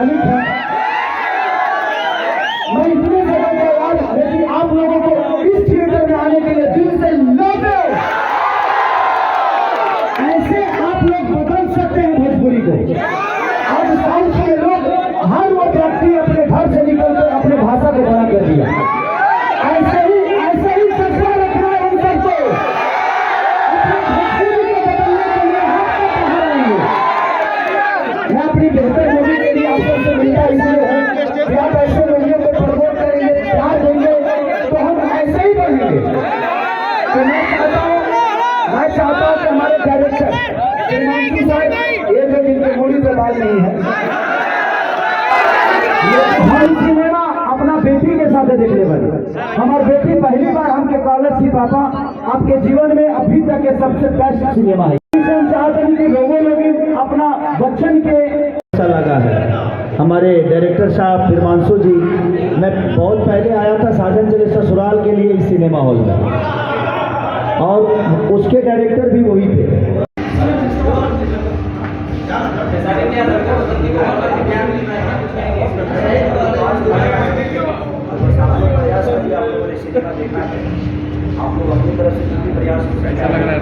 मालिक है। मैं इतने जगह पे याद, लेकिन आप लोगों को इस थिएटर में आने के लिए दिल से लव है। ऐसे आप लोग बदल सकते हैं भोजपुरी को। आज साउथ के लोग हर वो व्यक्ति अपने घर से निकलकर अपने भाषा को बड़ा कर दिया। ऐसे ही फैसला रखना है उन सबको। अपने भोजपुरी को बदलने के लिए हम सब बाहर आएंगे। मैं अपनी बेहतर मूवी के लिए आप सबसे मिलता इसलिए है कि आप ऐसे मूवियों को प्रमोट करेंगे, प्यार देंगे तो हम ऐसे ही बढ़ेंगे। तो मैं चाहता हूँ कि हमारे डायरेक्टर हिमांशु साहब, ये जो जिनके मूवी पे बात नहीं है, हमारी सिनेमा अपना बेटी के साथ देखने वाली। हमारी बेटी पहली बार हमके कॉलेज की पापा आपके जीवन में अभी तक के सबसे बेस्ट सिनेमा है। हम चाहते हैं कि लोगों लोग अपना बच्चन के अच्छा लगा है। हमारे डायरेक्टर साहब हिमांशु जी, मैं बहुत पहले आया था साजन चले ससुराल के लिए इस सिनेमा हॉल में, और उसके डायरेक्टर भी वही थे। आप लोग अपनी तरफ से जितनी प्रयास कर रहे हैं।